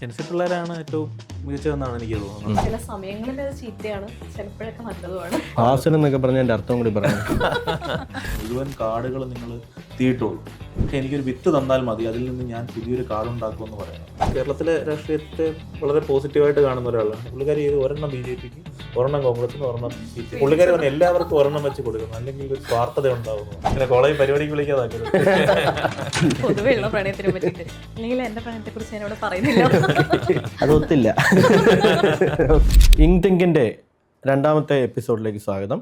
ജെൻസി പിള്ളേരാണ് ഏറ്റവും മികച്ചതെന്നാണ് എനിക്ക് തോന്നുന്നത്. ചില സമയങ്ങളിൽ അത് ചീത്തയാണ്, ചിലപ്പോഴൊക്കെ നല്ലതുമാണ്. ഹാസൻ എന്നൊക്കെ പറഞ്ഞ എൻ്റെ അർത്ഥം കൂടി പറഞ്ഞു. മുഴുവൻ കാർഡുകൾ നിങ്ങൾ തീയിട്ടുള്ളൂ, പക്ഷെ എനിക്കൊരു വിത്ത് തന്നാൽ മതി, അതിൽ നിന്ന് ഞാൻ പുതിയൊരു കാർഡ് ഉണ്ടാക്കുമെന്ന് പറയുന്നത്. കേരളത്തിലെ രാഷ്ട്രീയത്തെ വളരെ പോസിറ്റീവായിട്ട് കാണുന്ന ഒരാളാണ് പുള്ളിക്കാരി. ഇത് ഒരെണ്ണം BJPക്ക്, ഒരെണ്ണം കോൺഗ്രസിന്, ഒരെണ്ണം CPI. പുള്ളിക്കാരി പറഞ്ഞാൽ എല്ലാവർക്കും ഒരെണ്ണം വെച്ച് കൊടുക്കണം, അല്ലെങ്കിൽ ഒരു സ്വാർത്ഥത ഉണ്ടാകുന്നു. അങ്ങനെ കോളേജ് പരിപാടിക്ക് വിളിക്കാതാക്കരുത്. പൊതുവെ ഉള്ള പ്രണയത്തിനെ പറ്റിയിട്ട്, അല്ലെങ്കിൽ എന്റെ പ്രണയത്തെ കുറിച്ച് ഞാൻ ഇവിടെ പറയുന്നില്ല. അതൊത്തില്ല. ഇങ് തിങ്കിൻ്റെ രണ്ടാമത്തെ എപ്പിസോഡിലേക്ക് സ്വാഗതം.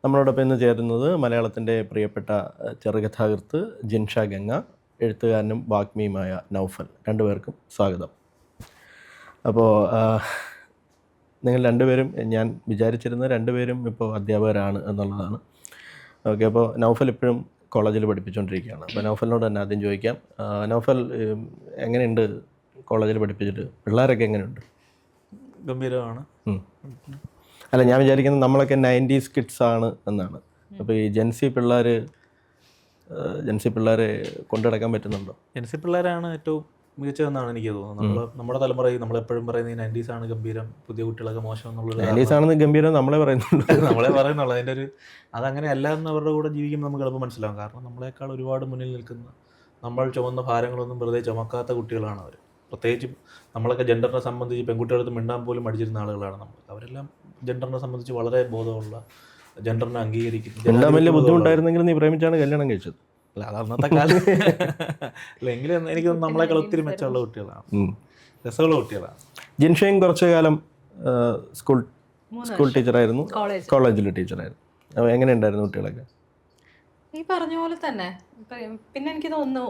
നമ്മളോടൊപ്പം ഇന്ന് ചേരുന്നത് മലയാളത്തിൻ്റെ പ്രിയപ്പെട്ട ചെറുകഥാകൃത്ത് ജിൻഷ ഗംഗ, എഴുത്തുകാരനും വാഗ്മിയുമായ നൗഫൽ. രണ്ടുപേർക്കും സ്വാഗതം. അപ്പോൾ നിങ്ങൾ രണ്ടുപേരും, ഞാൻ വിചാരിച്ചിരുന്ന രണ്ടുപേരും ഇപ്പോൾ അധ്യാപകരാണ് എന്നുള്ളതാണ്. ഓക്കെ, അപ്പോൾ നൗഫൽ ഇപ്പോഴും കോളേജിൽ പഠിപ്പിച്ചുകൊണ്ടിരിക്കുകയാണ്. അപ്പോൾ നൗഫലിനോട് തന്നെ ആദ്യം ചോദിക്കാം, നൗഫൽ എങ്ങനെയുണ്ട് കോളേജിൽ പഠിപ്പിച്ചിട്ട്? പിള്ളേരൊക്കെ എങ്ങനെയുണ്ട്? ഗംഭീരമാണ്. അല്ല, ഞാൻ വിചാരിക്കുന്നത് നമ്മളൊക്കെ 90s കിഡ്സ് ആണ് എന്നാണ്. അപ്പോൾ ഈ ജെൻസി പിള്ളേരെ കൊണ്ടുനടക്കാൻ പറ്റുന്നുണ്ടോ? ജെൻസി പിള്ളേരാണ് ഏറ്റവും മികച്ചതെന്നാണ് എനിക്ക് തോന്നുന്നത്. നമ്മുടെ തലമുറയിൽ നമ്മളെപ്പോഴും പറയുന്നത് ഈ 90s ആണ് ഗംഭീരം, പുതിയ കുട്ടികളൊക്കെ മോശം എന്നുള്ളത്. 90s ആണെന്ന് ഗംഭീരം നമ്മളെ പറയുന്നുണ്ട്. നമ്മളെ പറയുന്നുള്ളൂ. അതിൻ്റെ ഒരു അതങ്ങനെ അല്ല എന്ന് അവരുടെ കൂടെ ജീവിക്കുമ്പോൾ നമുക്ക് എളുപ്പം മനസ്സിലാവും. കാരണം നമ്മളെക്കാൾ ഒരുപാട് മുന്നിൽ നിൽക്കുന്ന, നമ്മൾ ചുമന്ന ഭാരങ്ങളൊന്നും വെറുതെ ചുമക്കാത്ത കുട്ടികളാണ് അവർ. പ്രത്യേകിച്ച് നമ്മളൊക്കെ ജെൻഡറിനെ സംബന്ധിച്ച് പെൺകുട്ടികളടുത്ത് മിണ്ടാൻ പോലും മടിച്ചിരുന്ന ആളുകളാണ് നമ്മൾ. അവരെല്ലാം ജെൻഡറിനെ സംബന്ധിച്ച് വളരെ ബോധമുള്ള, ജെൻഡറിനെ അംഗീകരിക്കുന്നു. വലിയ ബുദ്ധിമുട്ടായിരുന്നെങ്കിൽ നീ പ്രേമിച്ചാണ് കല്യാണം കഴിച്ചത്. അല്ല, അത് അന്നത്തെ കാലം അല്ല. എങ്കിലും എനിക്ക് നമ്മളെക്കാൾ ഒത്തിരി മെച്ചമുള്ള കുട്ടികളാണ്, രസമുള്ള കുട്ടികളാണ്. ജിൻഷയും കുറച്ചു കാലം സ്കൂൾ ടീച്ചറായിരുന്നു, കോളേജിൽ ടീച്ചറായിരുന്നു. അപ്പോൾ എങ്ങനെയുണ്ടായിരുന്നു കുട്ടികളൊക്കെ? ഈ പറഞ്ഞ പോലെ തന്നെ. പിന്നെ എനിക്ക് തോന്നുന്നു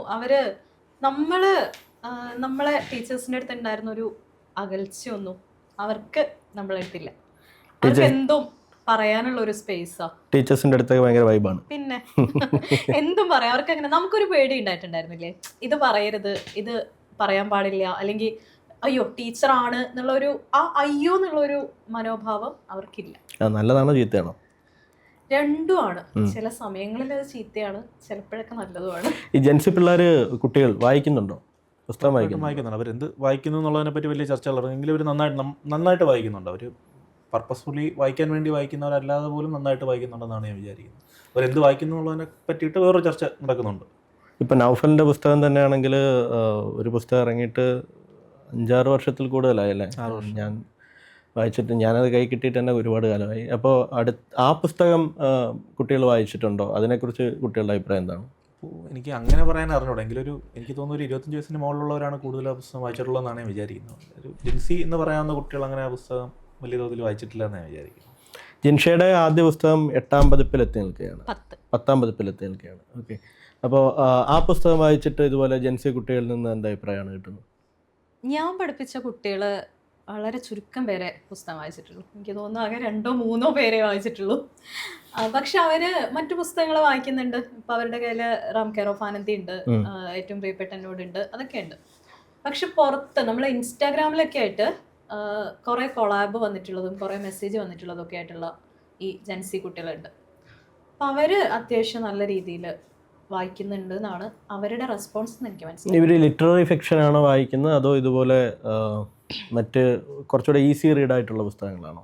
നമ്മളെ ടീച്ചേഴ്സിന്റെ അടുത്ത് ഉണ്ടായിരുന്ന ഒരു അകൽച്ചയൊന്നും അവർക്ക് നമ്മളെടുത്തില്ല. അവർക്ക് എന്തും പറയാനുള്ള ഒരു സ്പേസാ. ടീച്ചേഴ്സിന്റെ അടുത്തൊക്കെ ഭയങ്കര വൈബാണ്. പിന്നെ എന്തും പറയാം അവർക്ക്. അങ്ങനെ നമുക്കൊരു പേടി ഉണ്ടായിട്ടുണ്ടായിരുന്നില്ലേ, ഇത് പറയരുത്, ഇത് പറയാൻ പാടില്ല, അല്ലെങ്കിൽ അയ്യോ ടീച്ചറാണ് എന്നുള്ളൊരു അയ്യോ എന്നുള്ളൊരു മനോഭാവം അവർക്കില്ല. നല്ലതാണോ ചീത്തയാണോ? രണ്ടുമാണ്. ചില സമയങ്ങളിൽ അത് ചീത്തയാണ്, ചിലപ്പോഴൊക്കെ നല്ലതുമാണ്. ഈ ജെൻസി പിള്ളേർ കുട്ടികൾ വായിക്കുന്നുണ്ടോ? പുസ്തകം വായിക്കുന്നുണ്ട്. അവരെന്ത് വായിക്കുന്നു എന്നുള്ളതിനെ പറ്റി വലിയ ചർച്ചകളാണ്. എങ്കിലും അവർ നന്നായിട്ട് വായിക്കുന്നുണ്ട്. അവർ പർപ്പസ്ഫുള്ളി വായിക്കാൻ വേണ്ടി വായിക്കുന്നവരല്ലാതെ പോലും നന്നായിട്ട് വായിക്കുന്നുണ്ടെന്നാണ് ഞാൻ വിചാരിക്കുന്നത്. അവരെന്ത് വായിക്കുന്നു എന്നുള്ളതിനെ പറ്റിയിട്ട് വേറൊരു ചർച്ച നടക്കുന്നുണ്ട്. ഇപ്പം നൗഫലിൻ്റെ പുസ്തകം തന്നെയാണെങ്കിൽ ഒരു പുസ്തകം ഇറങ്ങിയിട്ട് 5-6 വർഷത്തിൽ കൂടുതലായല്ലേ? ഞാൻ വായിച്ചിട്ട്, ഞാനത് കൈ കിട്ടിയിട്ട് തന്നെ ഒരുപാട് കാലമായി. അപ്പോൾ ആ പുസ്തകം കുട്ടികൾ വായിച്ചിട്ടുണ്ടോ? അതിനെക്കുറിച്ച് കുട്ടികളുടെ അഭിപ്രായം എന്താണ്? എനിക്ക് അങ്ങനെ പറയാൻ അറിഞ്ഞൂടെ. എങ്കിലും എനിക്ക് തോന്നുന്നു ഒരു 25 വയസ്സിന് മുകളിലുള്ളവരാണ് കൂടുതൽ ആ പുസ്തകം വായിച്ചിട്ടുള്ളതെന്നാണ് ഞാൻ വിചാരിക്കുന്നത്. ഒരു ജിൻസി എന്ന് പറയാവുന്ന കുട്ടികൾ അങ്ങനെ ആ പുസ്തകം വലിയ തോതിൽ വായിച്ചിട്ടില്ല എന്ന് ഞാൻ വിചാരിക്കുന്നു. ജിൻഷയുടെ ആദ്യ പുസ്തകം 8ാം പതിപ്പിലെത്തി നിൽക്കുകയാണ്, 10ാം പതിപ്പിലെത്തി നിൽക്കുകയാണ്. ഓക്കെ, അപ്പോൾ ആ പുസ്തകം വായിച്ചിട്ട് ഇതുപോലെ ജെൻസി കുട്ടികളിൽ നിന്ന് എന്താ അഭിപ്രായമാണ് കിട്ടുന്നത്? ഞാൻ പഠിപ്പിച്ച കുട്ടികൾ വളരെ ചുരുക്കം പേരെ പുസ്തകം വായിച്ചിട്ടുള്ളൂ. എനിക്ക് തോന്നുന്നു ആകെ 2-3 പേരെ വായിച്ചിട്ടുള്ളൂ. പക്ഷെ അവര് മറ്റു പുസ്തകങ്ങൾ വായിക്കുന്നുണ്ട്. ഇപ്പം അവരുടെ കയ്യിൽ റാം കെയർ ഓഫ് ആനന്ദി ഉണ്ട്, ഏറ്റവും പ്രിയപ്പെട്ട എന്നോടുണ്ട്, അതൊക്കെ ഉണ്ട്. പക്ഷെ പുറത്ത് നമ്മളെ ഇൻസ്റ്റാഗ്രാമിലൊക്കെ ആയിട്ട് കുറേ കൊളാബ് വന്നിട്ടുള്ളതും കുറേ മെസ്സേജ് വന്നിട്ടുള്ളതൊക്കെ ആയിട്ടുള്ള ഈ ജെൻസി കുട്ടികളുണ്ട്. അപ്പം അവര് അത്യാവശ്യം നല്ല രീതിയിൽ വായിക്കുന്നുണ്ട് എന്നാണ് അവരുടെ റെസ്പോൺസ് എന്ന് എനിക്ക് മനസ്സിലായി. ഇവർ ലിറ്റററി ഫിക്ഷൻ ആണോ വായിക്കുന്നത്, അതോ ഇതുപോലെ മറ്റ് കുറച്ചുകൂടെ ഈസി റീഡായിട്ടുള്ള പുസ്തകങ്ങളാണോ?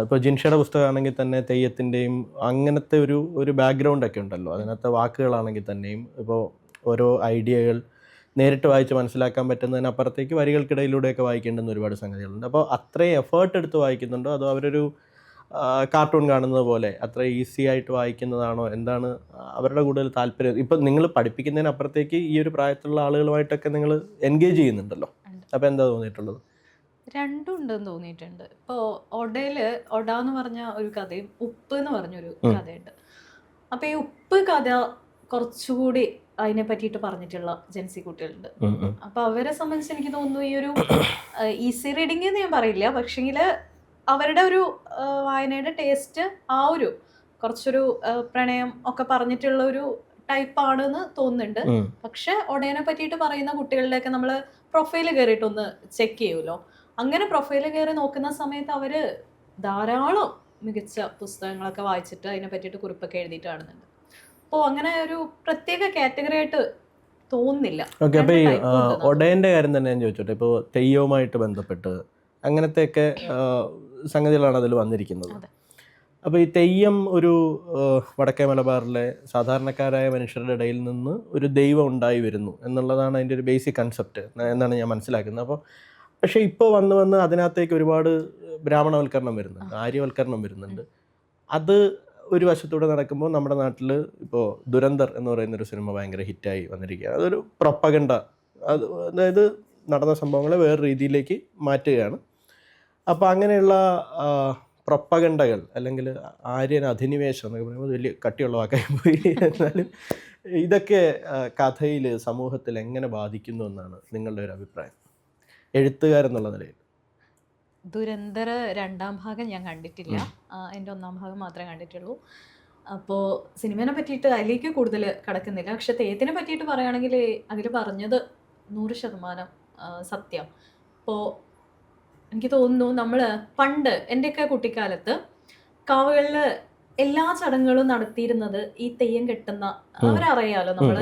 ഇപ്പോൾ ജിൻഷയുടെ പുസ്തകമാണെങ്കിൽ തന്നെ തെയ്യത്തിൻ്റെയും അങ്ങനത്തെ ഒരു ബാക്ക്ഗ്രൗണ്ടൊക്കെ ഉണ്ടല്ലോ. അതിനകത്തെ വാക്കുകളാണെങ്കിൽ തന്നെയും ഇപ്പോൾ ഓരോ ഐഡിയകൾ നേരിട്ട് വായിച്ച് മനസ്സിലാക്കാൻ പറ്റുന്നതിനപ്പുറത്തേക്ക് വരികൾക്കിടയിലൂടെയൊക്കെ വായിക്കേണ്ടുന്ന ഒരുപാട് സംഗതികളുണ്ട്. അപ്പോൾ അത്രയും എഫേർട്ട് എടുത്ത് വായിക്കുന്നുണ്ടോ, അതോ അവരൊരു കാർട്ടൂൺ കാണുന്നത് പോലെ അത്ര ഈസി ആയിട്ട് വായിക്കുന്നതാണോ? എന്താണ് അവരുടെ കൂടുതൽ താല്പര്യം? ഇപ്പം നിങ്ങൾ പഠിപ്പിക്കുന്നതിനപ്പുറത്തേക്ക് ഈ ഒരു പ്രായത്തിലുള്ള ആളുകളുമായിട്ടൊക്കെ നിങ്ങൾ എൻഗേജ് ചെയ്യുന്നുണ്ടല്ലോ. അപ്പോൾ എന്താ തോന്നിയിട്ടുള്ളത്? രണ്ടും ഉണ്ടെന്ന് തോന്നിയിട്ടുണ്ട്. ഇപ്പോൾ ഒഡ എന്ന് പറഞ്ഞ ഒരു കഥയും ഉപ്പ് എന്ന് പറഞ്ഞൊരു കഥയുണ്ട്. അപ്പോൾ ഈ ഉപ്പ് കഥ കുറച്ചുകൂടി അതിനെ പറ്റിയിട്ട് പറഞ്ഞിട്ടുള്ള ജെൻസി കുട്ടികളുണ്ട്. അപ്പോൾ അവരെ സംബന്ധിച്ച് എനിക്ക് തോന്നുന്നു ഈ ഒരു ഈസി റീഡിങ് എന്ന് ഞാൻ പറയില്ല, പക്ഷെങ്കിൽ അവരുടെ ഒരു വായനയുടെ ടേസ്റ്റ് ആ ഒരു കുറച്ചൊരു പ്രണയം ഒക്കെ പറഞ്ഞിട്ടുള്ള ഒരു ടൈപ്പാണെന്ന് തോന്നുന്നുണ്ട്. പക്ഷെ ഒടയനെ പറ്റിയിട്ട് പറയുന്ന കുട്ടികളുടെയൊക്കെ നമ്മൾ പ്രൊഫൈല് കയറിയിട്ടൊന്ന് ചെക്ക് ചെയ്യുമല്ലോ. അങ്ങനെ പ്രൊഫൈല് കയറി നോക്കുന്ന സമയത്ത് അവര് ധാരാളം മികച്ച പുസ്തകങ്ങളൊക്കെ വായിച്ചിട്ട് അതിനെ പറ്റിയിട്ട് കുറിപ്പൊക്കെ എഴുതിയിട്ട് കാണുന്നുണ്ട്. അപ്പോൾ അങ്ങനെ ഒരു പ്രത്യേക കാറ്റഗറി ആയിട്ട് തോന്നുന്നില്ല. ഓക്കെ, അപ്പോൾ ഈ രണ്ട് type ഉണ്ടെന്ന് ഒടയൻ്റെ കാര്യം തന്നെ ഞാൻ ചോദിച്ചോട്ടെ. ഇപ്പോൾ തെയ്യവുമായിട്ട് ബന്ധപ്പെട്ട് അങ്ങനത്തെയൊക്കെ സംഗതികളാണ് അതിൽ വന്നിരിക്കുന്നത്. അതെ. അപ്പോൾ ഈ തെയ്യം ഒരു വടക്കേ മലബാറിലെ സാധാരണക്കാരായ മനുഷ്യരുടെ ഇടയിൽ നിന്ന് ഒരു ദൈവം ഉണ്ടായി വരുന്നു എന്നുള്ളതാണ് അതിൻ്റെ ഒരു ബേസിക് കൺസെപ്റ്റ് എന്നാണ് ഞാൻ മനസ്സിലാക്കുന്നത്. അപ്പോൾ പക്ഷേ ഇപ്പോൾ വന്ന് അതിനകത്തേക്ക് ഒരുപാട് ബ്രാഹ്മണവൽക്കരണം വരുന്നുണ്ട്, ആര്യവൽക്കരണം വരുന്നുണ്ട്. അത് ഒരു വശത്തൂടെ നടക്കുമ്പോൾ നമ്മുടെ നാട്ടിൽ ഇപ്പോൾ ദുരന്തർ എന്ന് പറയുന്നൊരു സിനിമ ഭയങ്കര ഹിറ്റായി വന്നിരിക്കുകയാണ്. അതൊരു പ്രൊപ്പഗണ്ട, അതായത് നടന്ന സംഭവങ്ങളെ വേറെ രീതിയിലേക്ക് മാറ്റുകയാണ്. അപ്പോൾ അങ്ങനെയുള്ള പ്രൊപ്പഗണ്ടകൾ അല്ലെങ്കിൽ ആര്യൻ അധിനിവേശം എന്നൊക്കെ പറയുമ്പോൾ വലിയ കട്ടിയുള്ള വാക്കായി പോയി. എന്നാലും ഇതൊക്കെ കഥയിൽ സമൂഹത്തിൽ എങ്ങനെ ബാധിക്കുന്നു എന്നാണ് നിങ്ങളുടെ ഒരു അഭിപ്രായം, എഴുത്തുകാരെന്നുള്ള നിലയിൽ? ദുരന്തർ 2ാം ഭാഗം ഞാൻ കണ്ടിട്ടില്ല. എൻ്റെ 1ാം ഭാഗം മാത്രമേ കണ്ടിട്ടുള്ളൂ. അപ്പോൾ സിനിമേനെ പറ്റിയിട്ട് അതിലേക്ക് കൂടുതൽ കടക്കുന്നില്ല. പക്ഷെ തെയ്യത്തിനെ പറ്റിയിട്ട് പറയുകയാണെങ്കിൽ അതിൽ പറഞ്ഞത് 100% സത്യം. ഇപ്പോൾ എനിക്ക് തോന്നുന്നു നമ്മൾ പണ്ട് എൻ്റെയൊക്കെ കുട്ടിക്കാലത്ത് കാവുകളിൽ എല്ലാ ചടങ്ങുകളും നടത്തിയിരുന്നത് ഈ തെയ്യം കെട്ടുന്ന, അവരറിയാലോ നമ്മൾ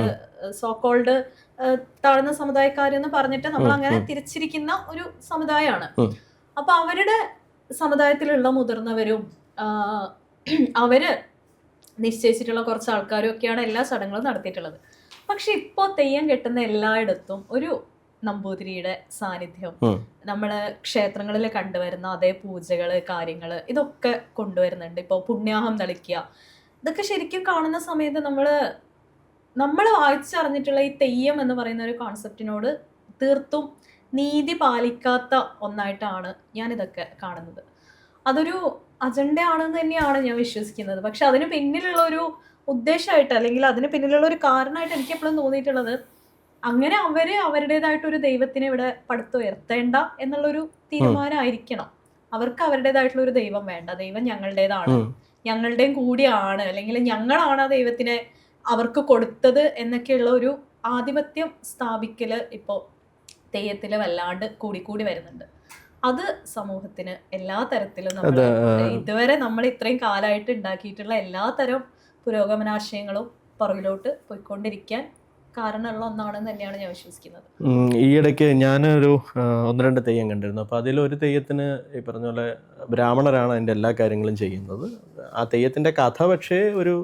സോക്കോൾഡ് താഴ്ന്ന സമുദായക്കാരെന്ന് പറഞ്ഞിട്ട് നമ്മൾ അങ്ങനെ തിരിച്ചിരിക്കുന്ന ഒരു സമുദായമാണ്. അപ്പൊ അവരുടെ സമുദായത്തിലുള്ള മുതിർന്നവരും അവര് നിശ്ചയിച്ചിട്ടുള്ള കുറച്ച് ആൾക്കാരും ഒക്കെയാണ് എല്ലാ ചടങ്ങുകളും നടത്തിയിട്ടുള്ളത്. പക്ഷെ ഇപ്പോൾ തെയ്യം കെട്ടുന്ന എല്ലായിടത്തും ഒരു നമ്പൂതിരിയുടെ സാന്നിധ്യം, നമ്മള് ക്ഷേത്രങ്ങളിൽ കണ്ടുവരുന്ന അതേ പൂജകള് കാര്യങ്ങള് ഇതൊക്കെ കൊണ്ടുവരുന്നുണ്ട്. ഇപ്പോൾ പുണ്യാഹം തളിക്കുക, ഇതൊക്കെ ശരിക്കും കാണുന്ന സമയത്ത് നമ്മൾ വായിച്ചറിഞ്ഞിട്ടുള്ള ഈ തെയ്യം എന്ന് പറയുന്ന ഒരു കോൺസെപ്റ്റിനോട് തീർത്തും നീതി പാലിക്കാത്ത ഒന്നായിട്ടാണ് ഞാനിതൊക്കെ കാണുന്നത്. അതൊരു അജണ്ട ആണെന്ന് തന്നെയാണ് ഞാൻ വിശ്വസിക്കുന്നത്. പക്ഷെ അതിന് പിന്നിലുള്ള ഒരു ഉദ്ദേശമായിട്ട് അല്ലെങ്കിൽ അതിന് പിന്നിലുള്ള ഒരു കാരണമായിട്ട് എനിക്ക് എപ്പോഴും തോന്നിയിട്ടുള്ളത്, അങ്ങനെ അവരുടേതായിട്ടൊരു ദൈവത്തിനെ ഇവിടെ പടുത്തുയർത്തേണ്ട എന്നുള്ളൊരു തീരുമാനമായിരിക്കണം. അവർക്ക് അവരുടേതായിട്ടുള്ള ഒരു ദൈവം വേണ്ട, ദൈവം ഞങ്ങളുടേതാണ്, ഞങ്ങളുടെയും കൂടിയാണ്, അല്ലെങ്കിൽ ഞങ്ങളാണ് ആ ദൈവത്തിനെ അവർക്ക് കൊടുത്തത് എന്നൊക്കെയുള്ള ഒരു ആധിപത്യം സ്ഥാപിക്കല് ഇപ്പോൾ തെയ്യത്തില് വല്ലാണ്ട് കൂടിക്കൂടി വരുന്നുണ്ട്. അത് സമൂഹത്തിന് എല്ലാ തരത്തിലും ഇതുവരെ നമ്മൾ ഇത്രയും കാലമായിട്ട് ഉണ്ടാക്കിയിട്ടുള്ള എല്ലാ തരം പുരോഗമനാശയങ്ങളും പുറകിലോട്ട് പോയിക്കൊണ്ടിരിക്കാൻ കാരണമുള്ള ഒന്നാണെന്ന് തന്നെയാണ് ഞാൻ വിശ്വസിക്കുന്നത്. ഈയിടയ്ക്ക് ഞാനൊരു 1-2 തെയ്യം കണ്ടിരുന്നു. അപ്പോൾ അതിലൊരു തെയ്യത്തിന് ഈ പറഞ്ഞ പോലെ ബ്രാഹ്മണരാണ് അതിൻ്റെ എല്ലാ കാര്യങ്ങളും ചെയ്യുന്നത്. ആ തെയ്യത്തിൻ്റെ കഥ പക്ഷേ ഒരു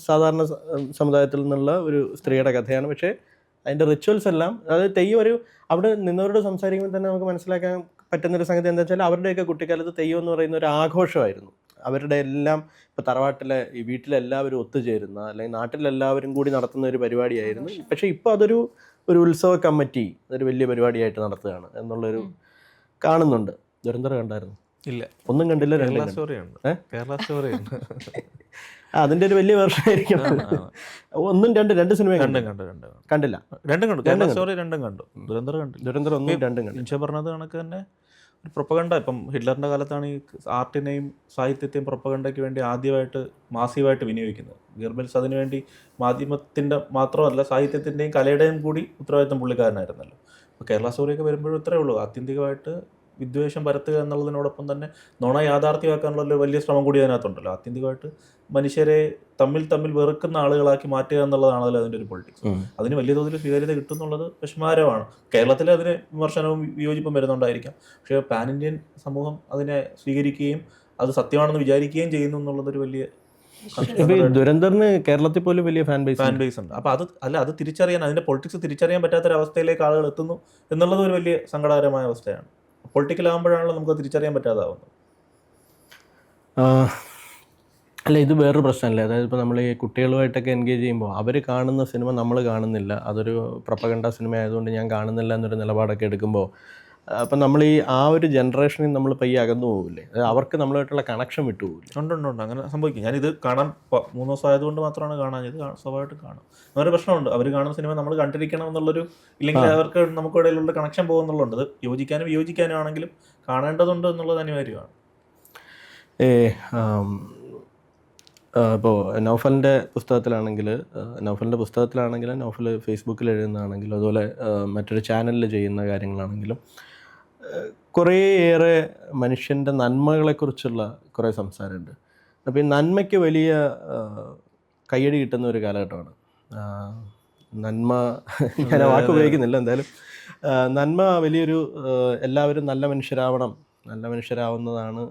സാധാരണ സമുദായത്തിൽ നിന്നുള്ള ഒരു സ്ത്രീയുടെ കഥയാണ്. പക്ഷേ അതിൻ്റെ റിച്വൽസ് എല്ലാം, അതായത് തെയ്യം ഒരു അവിടെ നിന്നവരോട് സംസാരിക്കുമ്പോൾ തന്നെ നമുക്ക് മനസ്സിലാക്കാൻ പറ്റുന്നൊരു സംഗതി എന്താ വെച്ചാൽ അവരുടെയൊക്കെ കുട്ടിക്കാലത്ത് തെയ്യം എന്ന് പറയുന്ന ഒരു ആഘോഷമായിരുന്നു. അവരുടെ എല്ലാം ഇപ്പോൾ തറവാട്ടിലെ ഈ വീട്ടിലെല്ലാവരും ഒത്തുചേരുന്ന അല്ലെങ്കിൽ നാട്ടിലെല്ലാവരും കൂടി നടത്തുന്ന ഒരു പരിപാടിയായിരുന്നു. പക്ഷേ ഇപ്പോൾ അതൊരു ഉത്സവ കമ്മിറ്റി ഒരു വലിയ പരിപാടിയായിട്ട് നടത്തുകയാണ് എന്നുള്ളൊരു കാണുന്നുണ്ട്. ദുരന്തർ കണ്ടായിരുന്നു? ഇല്ല, ഒന്നും കണ്ടില്ല. കേരള സ്റ്റോറിയുണ്ട്. അതിന്റെ ഒരു വലിയ വേർഷൻ ആയിരിക്കും. 1-2 സിനിമ കണ്ടില്ല. രണ്ടും കണ്ടു. കേരള സ്റ്റോറി രണ്ടും കണ്ടു. ദുരന്തർ കണ്ടില്ല. ദുരന്തർ 1-2 കണ്ടു. നിശ്ചയ പറഞ്ഞത് കണക്ക് തന്നെ ഒരു പ്രൊപ്പഗണ്ട. ഇപ്പം ഹിറ്റ്ലറിൻ്റെ കാലത്താണ് ഈ ആർട്ടിനെയും സാഹിത്യത്തെയും പ്രൊപ്പഗണ്ടയ്ക്ക് വേണ്ടി ആദ്യമായിട്ട് മാസീവായിട്ട് വിനിയോഗിക്കുന്നത്. ഗെർബൽസ് അതിനുവേണ്ടി മാധ്യമത്തിൻ്റെ മാത്രമല്ല സാഹിത്യത്തിൻ്റെയും കലയുടെയും കൂടി ഉത്തരവാദിത്തം പുള്ളിക്കാരനായിരുന്നല്ലോ. അപ്പോൾ കേരള സ്റ്റോറിയൊക്കെ വരുമ്പോഴും ഇത്രയേ ഉള്ളൂ, ആത്യന്തികമായിട്ട് വിദ്വേഷം പരത്തുക എന്നുള്ളതിനോടൊപ്പം തന്നെ നുണ യാഥാർത്ഥ്യമാക്കാനുള്ള ഒരു വലിയ ശ്രമം കൂടി അതിനകത്തുണ്ടല്ലോ. ആത്യന്തികമായിട്ട് മനുഷ്യരെ തമ്മിൽ വെറുക്കുന്ന ആളുകളാക്കി മാറ്റുക എന്നുള്ളതാണല്ലോ അതിൻ്റെ ഒരു പൊളിറ്റിക്സ്. അതിന് വലിയ തോതിൽ സ്വീകാര്യത കിട്ടും എന്നുള്ളത് വിഷമകരമാണ്. കേരളത്തിൽ അതിന് വിമർശനവും വിയോജിപ്പും വരുന്നുണ്ടായിരിക്കാം. പക്ഷേ പാൻ ഇന്ത്യൻ സമൂഹം അതിനെ സ്വീകരിക്കുകയും അത് സത്യമാണെന്ന് വിചാരിക്കുകയും ചെയ്യുന്നു എന്നുള്ളതൊരു വലിയ ദുരന്തറിന് കേരളത്തിൽ പോലും വലിയ ഫാൻ ബേസ് ഉണ്ട്. അപ്പോൾ അത് തിരിച്ചറിയാൻ, അതിൻ്റെ പൊളിറ്റിക്സ് തിരിച്ചറിയാൻ പറ്റാത്തൊരവസ്ഥയിലേക്ക് ആളുകൾ എത്തുന്നു എന്നുള്ളത് ഒരു വലിയ സങ്കടകരമായ അവസ്ഥയാണ്. പൊളിറ്റിക്കലാകുമ്പോഴാണല്ലോ നമുക്ക് തിരിച്ചറിയാൻ പറ്റാതാവുന്നത്. അല്ല, ഇത് വേറൊരു പ്രശ്നമല്ലേ? അതായത് ഇപ്പോൾ നമ്മൾ ഈ കുട്ടികളുമായിട്ടൊക്കെ എൻഗേജ് ചെയ്യുമ്പോൾ അവർ കാണുന്ന സിനിമ നമ്മൾ കാണുന്നില്ല, അതൊരു പ്രൊപ്പഗണ്ട സിനിമ ആയതുകൊണ്ട് ഞാൻ കാണുന്നില്ല എന്നൊരു നിലപാടൊക്കെ എടുക്കുമ്പോൾ അപ്പം നമ്മൾ ആ ഒരു ജനറേഷനിൽ നമ്മൾ പയ്യെ അകന്നു പോകില്ലേ? അവർക്ക് നമ്മളുമായിട്ടുള്ള കണക്ഷൻ വിട്ടു പോകില്ല. ഉണ്ട്, അങ്ങനെ സംഭവിക്കും. ഞാനിത് കാണാൻ 3 ദിവസം ആയതുകൊണ്ട് മാത്രമാണ് കാണാൻ. ഇത് സ്വാഭാവികമായിട്ട് കാണും. അങ്ങനെ പ്രശ്നമുണ്ട്. അവർ കാണുന്ന സിനിമ നമ്മൾ കണ്ടിരിക്കണം എന്നുള്ളൊരു, ഇല്ലെങ്കിൽ അവർക്ക് നമുക്കിടയിലുള്ള കണക്ഷൻ പോകുന്നുള്ളതുണ്ട്. അത് വിയോജിക്കാനും ആണെങ്കിലും കാണേണ്ടതുണ്ട് എന്നുള്ളത് അനിവാര്യമാണ്. ഇപ്പോൾ നൗഫലിൻ്റെ പുസ്തകത്തിലാണെങ്കിലും നൗഫൽ ഫേസ്ബുക്കിൽ എഴുതുന്നതാണെങ്കിലും അതുപോലെ മറ്റൊരു ചാനലിൽ ചെയ്യുന്ന കാര്യങ്ങളാണെങ്കിലും കുറേയേറെ മനുഷ്യൻ്റെ നന്മകളെക്കുറിച്ചുള്ള കുറേ സംസാരമുണ്ട്. അപ്പോൾ ഈ നന്മയ്ക്ക് വലിയ കയ്യടി കിട്ടുന്ന ഒരു കാലഘട്ടമാണ്. നന്മ ഞാൻ ആ വാക്ക് ഉപയോഗിക്കുന്നില്ല, എന്തായാലും നന്മ വലിയൊരു എല്ലാവരും നല്ല മനുഷ്യരാവുന്നതാണ്,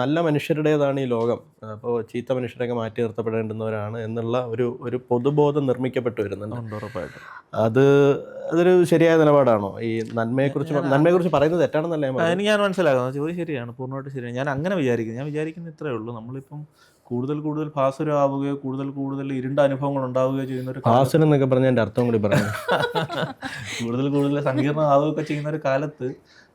നല്ല മനുഷ്യരുടേതാണ് ഈ ലോകം, അപ്പോൾ ചീത്ത മനുഷ്യരൊക്കെ മാറ്റി നിർത്തപ്പെടേണ്ടുന്നവരാണ് എന്നുള്ള ഒരു പൊതുബോധം നിർമ്മിക്കപ്പെട്ടു വരുന്നുണ്ട്. ഉറപ്പായിട്ടും അതൊരു ശരിയായ നിലപാടാണോ? ഈ നന്മയെക്കുറിച്ച് പറയുന്നത് തെറ്റാണെന്നല്ല ഞാൻ പറയുന്നത്. എനിക്ക് ഞാൻ മനസ്സിലാക്കുന്നത് ചോദ്യം ശരിയാണ്, പൂർണ്ണമായിട്ട് ശരിയാണ്. ഞാൻ അങ്ങനെ വിചാരിക്കുന്നത്, ഞാൻ വിചാരിക്കുന്നത് ഇത്രയേ ഉള്ളൂ, നമ്മളിപ്പം കൂടുതൽ ഭാസുരമാവുകയോ കൂടുതൽ ഇരുണ്ട അനുഭവങ്ങൾ ഉണ്ടാവുകയോ ചെയ്യുന്ന ഒരു ഭാസുരം എന്നൊക്കെ പറഞ്ഞാൽ എൻ്റെ അർത്ഥം കൂടി പറഞ്ഞു. കൂടുതൽ സങ്കീർണമാവുകയൊക്കെ ചെയ്യുന്ന ഒരു കാലത്ത്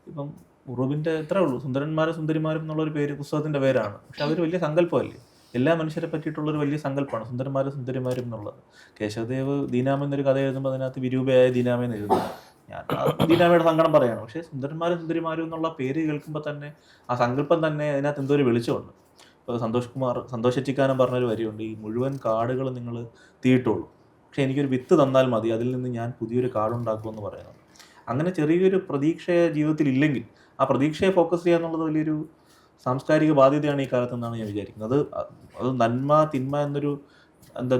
ഇപ്പം ഉറുബിൻ്റെ ഇത്രേ ഉള്ളൂ, സുന്ദരന്മാരും സുന്ദരിമാരും എന്നുള്ളൊരു പേര് പുസ്തകത്തിൻ്റെ പേരാണ്, പക്ഷെ അതൊരു വലിയ സങ്കല്പമല്ലേ, എല്ലാ മനുഷ്യരെ പറ്റിയിട്ടുള്ളൊരു വലിയ സങ്കല്പമാണ് സുന്ദരന്മാരും സുന്ദരിമാരും എന്നുള്ളത്. കേശവദേവ് ദീനാമ എന്നൊരു കഥ എഴുതുമ്പോൾ അതിനകത്ത് വിരൂപയായ ദീനാമെന്ന് എഴുതുന്നു. ഞാൻ ദീനാമയുടെ സങ്കടം പറയാണ്, പക്ഷേ സുന്ദരന്മാരും സുന്ദരിമാരും എന്നുള്ള പേര് കേൾക്കുമ്പോൾ തന്നെ ആ സങ്കല്പം തന്നെ അതിനകത്ത് എന്തോ ഒരു വെളിച്ചമുണ്ട്. ഇപ്പോൾ സന്തോഷ് ചെറ്റിക്കാനം പറഞ്ഞൊരു വരിയുണ്ട്, ഈ മുഴുവൻ കാടുകൾ നിങ്ങൾ തീയിട്ടുള്ളൂ, പക്ഷേ എനിക്കൊരു വിത്ത് തന്നാൽ മതി, അതിൽ നിന്ന് ഞാൻ പുതിയൊരു കാടുണ്ടാക്കുമെന്ന് പറയുന്നത്. അങ്ങനെ ചെറിയൊരു പ്രതീക്ഷയെ ജീവിതത്തിൽ ഇല്ലെങ്കിൽ ആ പ്രതീക്ഷയെ ഫോക്കസ് ചെയ്യുക എന്നുള്ളത് വലിയൊരു സാംസ്കാരിക ബാധ്യതയാണ് ഈ കാലത്തെന്നാണ് ഞാൻ വിചാരിക്കുന്നത്. അത് നന്മ തിന്മ എന്നൊരു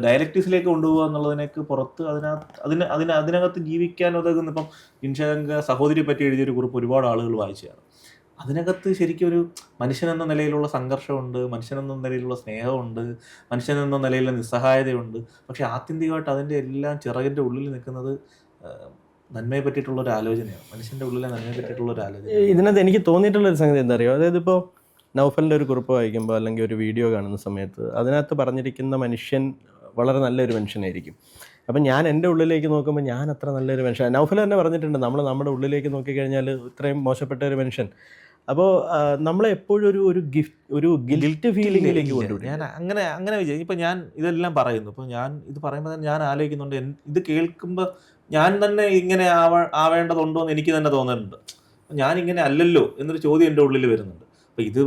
ഡയലക്റ്റിക്സിലേക്ക് കൊണ്ടുപോകുക എന്നുള്ളതിനേക്ക് പുറത്ത് അതിനകത്ത് ജീവിക്കാൻ ഉതകുന്ന, ഇപ്പം ഇൻഷാങ്ക സഹോദരിയെ പറ്റി എഴുതിയൊരു കുറിപ്പ് ഒരുപാട് ആളുകൾ വായിച്ചതാണ്. അതിനകത്ത് ശരിക്കും ഒരു മനുഷ്യനെന്ന നിലയിലുള്ള സംഘർഷമുണ്ട്, മനുഷ്യനെന്ന നിലയിലുള്ള സ്നേഹമുണ്ട്, മനുഷ്യനെന്ന നിലയിലുള്ള നിസ്സഹായതയുണ്ട്. പക്ഷെ ആത്യന്തികമായിട്ട് അതിൻ്റെ എല്ലാം ചിറകിൻ്റെ ഉള്ളിൽ നിൽക്കുന്നത് നന്മയെ പറ്റിയിട്ടുള്ള ഒരു ആലോചനയാണ്, മനുഷ്യൻ്റെ ഉള്ളിലെ നന്മയെ പറ്റിയിട്ടുള്ള ഒരു ആലോചന. ഇതിനകത്ത് എനിക്ക് തോന്നിയിട്ടുള്ളൊരു സംഗതി എന്താ അറിയോ, അതായത് ഇപ്പോൾ നൗഫലിൻ്റെ ഒരു കുറിപ്പ് വായിക്കുമ്പോൾ അല്ലെങ്കിൽ ഒരു വീഡിയോ കാണുന്ന സമയത്ത് അതിനകത്ത് പറഞ്ഞിരിക്കുന്ന മനുഷ്യൻ വളരെ നല്ലൊരു മനുഷ്യനായിരിക്കും. അപ്പം ഞാൻ എൻ്റെ ഉള്ളിലേക്ക് നോക്കുമ്പോൾ ഞാൻ അത്ര നല്ലൊരു മനുഷ്യൻ, നൗഫൽ തന്നെ പറഞ്ഞിട്ടുണ്ട്, നമ്മുടെ ഉള്ളിലേക്ക് നോക്കിക്കഴിഞ്ഞാൽ ഇത്രയും മോശപ്പെട്ട ഒരു മനുഷ്യൻ. അപ്പോൾ നമ്മളെ എപ്പോഴും ഒരു ഗിൽറ്റ് ഫീലിംഗിലേക്ക് കൊണ്ടുവിടും. ഞാൻ അങ്ങനെ വിചാരിക്കും. ഇപ്പം ഞാൻ ഇതെല്ലാം പറയുന്നു, ഇപ്പോൾ ഞാൻ ഇത് പറയുമ്പോൾ തന്നെ ഞാൻ ആലോചിക്കുന്നുണ്ട്, ഇത് കേൾക്കുമ്പോൾ ഞാൻ തന്നെ ഇങ്ങനെ ആവേണ്ടതുണ്ടോ എന്ന് എനിക്ക് തന്നെ തോന്നുന്നുണ്ട്. ഞാനിങ്ങനെ അല്ലല്ലോ എന്നൊരു ചോദ്യം എൻ്റെ ഉള്ളിൽ വരുന്നുണ്ട്. അപ്പോൾ ഇത്